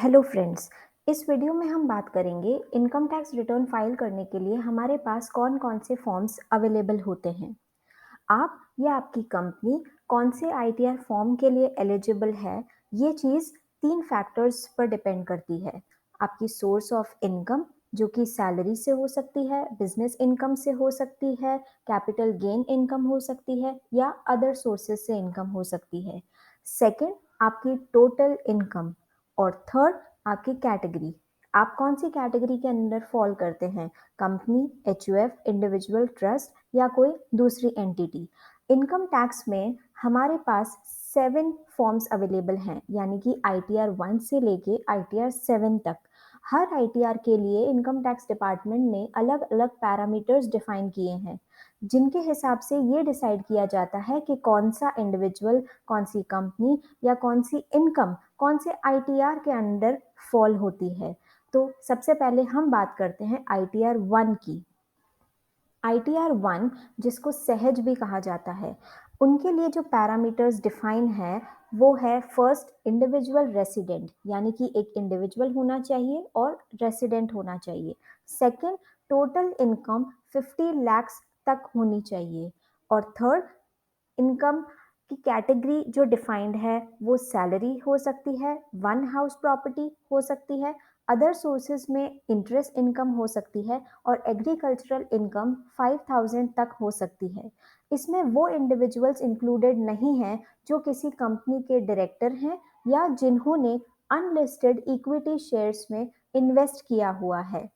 Hello friends. इस video में हम बात करेंगे इनकम टैक्स रिटर्न फाइल करने के लिए हमारे पास कौन कौन से फॉर्म्स अवेलेबल होते हैं। आप या आपकी कंपनी कौन से आईटीआर फॉर्म के लिए एलिजिबल है, ये चीज़ 3 फैक्टर्स पर डिपेंड करती है। आपकी सोर्स ऑफ इनकम, जो कि सैलरी से हो सकती है, बिजनेस इनकम से हो सकती है, कैपिटल गेन इनकम हो सकती है या अदर सोर्सेज से इनकम हो सकती है। सेकंड, आपकी टोटल इनकम। और थर्ड, आपकी कैटेगरी। आप कौन सी कैटेगरी के अंदर फॉल करते हैं, कंपनी, एचयूएफ, इंडिविजुअल, ट्रस्ट या कोई दूसरी एंटिटी। इनकम टैक्स में हमारे पास 7 फॉर्म्स अवेलेबल हैं, यानी कि आईटीआर 1 से लेके आईटीआर 7 तक। हर आईटीआर के लिए इनकम टैक्स डिपार्टमेंट ने अलग अलग पैरामीटर्स डिफाइन किए हैं, जिनके हिसाब से ये डिसाइड किया जाता है कि कौन सा इंडिविजुअल, कौन सी कंपनी या कौन सी इनकम कौन से आईटीआर के अंडर फॉल होती है। तो सबसे पहले हम बात करते हैं आईटीआर 1 की। आईटीआर 1, जिसको सहज भी कहा जाता है, उनके लिए जो पैरामीटर्स डिफाइन है वो है फर्स्ट इंडिविजुअल रेसिडेंट, यानी कि एक इंडिविजुअल होना चाहिए और रेसिडेंट होना चाहिए। सेकंड, टोटल इनकम 50 लाख तक होनी चाहिए। और थर्ड, इनकम की कैटेगरी जो डिफाइंड है वो सैलरी हो सकती है, वन हाउस प्रॉपर्टी हो सकती है, अदर सोर्सेज में इंटरेस्ट इनकम हो सकती है और एग्रीकल्चरल इनकम 5000 तक हो सकती है। इसमें वो इंडिविजुअल्स इंक्लूडेड नहीं हैं जो किसी कंपनी के डायरेक्टर हैं या जिन्होंने अनलिस्टेड इक्विटी शेयर्स में इन्वेस्ट किया हुआ है।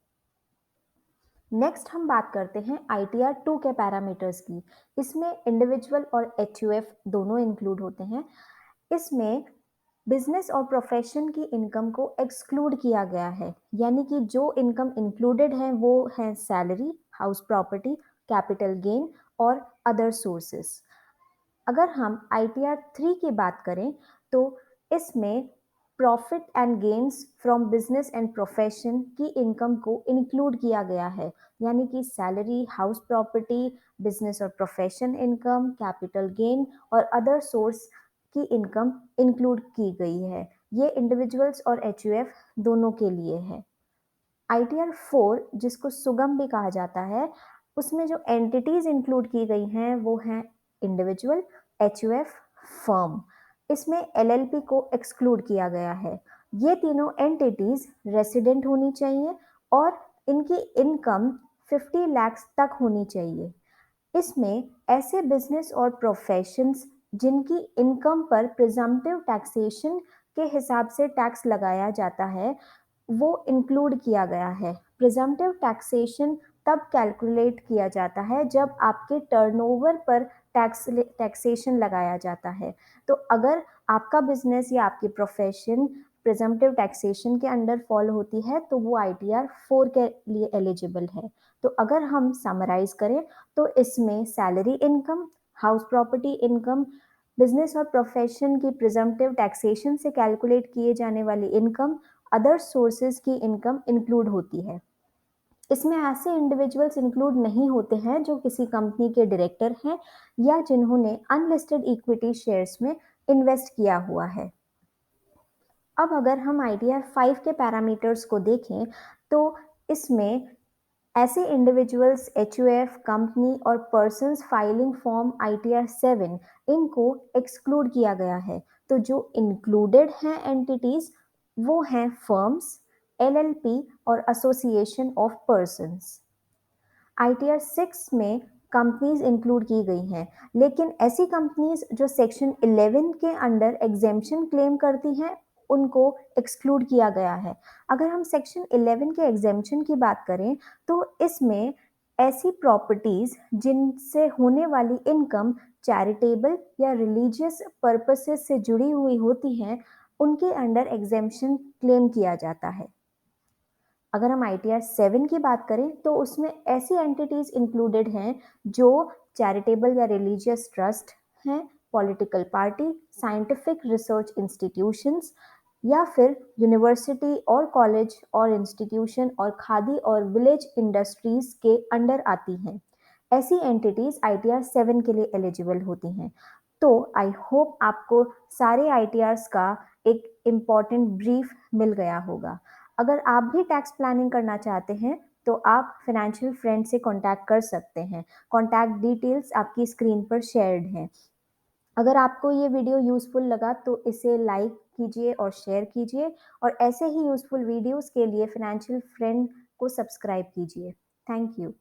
नेक्स्ट हम बात करते हैं आईटीआर 2 के पैरामीटर्स की। इसमें इंडिविजुअल और एचयूएफ दोनों इंक्लूड होते हैं। इसमें बिजनेस और प्रोफेशन की इनकम को एक्सक्लूड किया गया है, यानी कि जो इनकम इंक्लूडेड है वो है salary, house property, capital gain और अदर सोर्सेस। अगर हम आईटीआर 3 की बात करें तो इसमें profit and gains from business and profession की इनकम को इंक्लूड किया गया है, यानी कि सैलरी, हाउस प्रॉपर्टी, बिजनेस और प्रोफेशन इनकम, कैपिटल गेन और अदर सोर्स की इनकम इंक्लूड की गई है। ये इंडिविजुअल्स और एचयूएफ दोनों के लिए है। आईटीआर 4, जिसको सुगम भी कहा जाता है, उसमें जो एंटिटीज इंक्लूड की गई हैं वो हैं इंडिविजुअल, एचयूएफ, फर्म। इसमें एलएलपी को एक्सक्लूड किया गया है। ये तीनों एंटिटीज रेसिडेंट होनी चाहिए और इनकी इनकम 50 लाख तक होनी चाहिए। इसमें ऐसे बिजनेस और प्रोफेशंस जिनकी इनकम पर प्रिजम्पटिव टैक्सेशन के हिसाब से टैक्स लगाया जाता है वो इंक्लूड किया गया है। प्रिजम्पटिव टैक्सेशन तब कैलकुलेट किया जाता है जब आपके टर्नओवर पर टैक्सेशन लगाया जाता है। तो अगर आपका बिजनेस या आपकी प्रोफेशन प्रिजम्पटिव टैक्सेशन के अंडर फॉल होती है तो वो आईटीआर 4 के लिए एलिजिबल है। तो अगर हम समराइज करें तो इसमें salary income, house property income, business और प्रोफेशन की प्रिजम्पटिव टैक्सेशन से कैलकुलेट किए जाने वाली इनकम, अदर सोर्सेज की इनकम इंक्लूड होती है। इसमें ऐसे इंडिविजुअल्स इंक्लूड नहीं होते हैं जो किसी कंपनी के डायरेक्टर हैं या जिन्होंने अनलिस्टेड इक्विटी शेयर्स में इन्वेस्ट किया हुआ है। अब अगर हम आईटीआर 5 के पैरामीटर्स को देखें तो इसमें ऐसे इंडिविजुअल्स, एचयूएफ, कंपनी और पर्सन्स फाइलिंग फॉर्म आईटीआर 7, इनको एक्सक्लूड किया गया है। तो जो इंक्लूडेड हैं एंटिटीज वो हैं फर्म्स, एलएलपी और एसोसिएशन ऑफ पर्सन्स। आईटीआर 6 में कंपनीज इंक्लूड की गई हैं, लेकिन ऐसी कंपनीज जो सेक्शन 11 के अंडर एग्जेम्पशन क्लेम करती हैं उनको एक्सक्लूड किया गया है। अगर हम सेक्शन 11 के एग्जेम्पशन की बात करें तो इसमें ऐसी प्रॉपर्टीज जिनसे होने वाली इनकम चैरिटेबल या रिलीजियस पर्पसेस से जुड़ी हुई होती हैं उनके अंडर एग्जेम्पशन क्लेम किया जाता है। अगर हम आईटीआर 7 की बात करें तो उसमें ऐसी एंटिटीज इंक्लूडेड हैं जो चैरिटेबल या रिलीजियस ट्रस्ट हैं, political party, scientific research institutions या फिर यूनिवर्सिटी और कॉलेज और इंस्टीट्यूशन और खादी और विलेज इंडस्ट्रीज के अंडर आती हैं। ऐसी एंटिटीज आईटीआर 7 के लिए एलिजिबल होती हैं। तो आई होप आपको सारे आईटीआर्स का एक इम्पॉर्टेंट ब्रीफ मिल गया होगा। अगर आप भी टैक्स प्लानिंग करना चाहते हैं, तो आप फाइनेंशियल फ्रेंड से कॉन्टैक्ट कर सकते हैं। कॉन्टैक्ट डिटेल्स आपकी स्क्रीन पर शेयर्ड हैं। अगर आपको ये वीडियो यूज़फुल लगा तो इसे लाइक कीजिए और शेयर कीजिए, और ऐसे ही यूज़फुल वीडियोज़ के लिए फाइनेंशियल फ्रेंड को सब्सक्राइब कीजिए। Thank you.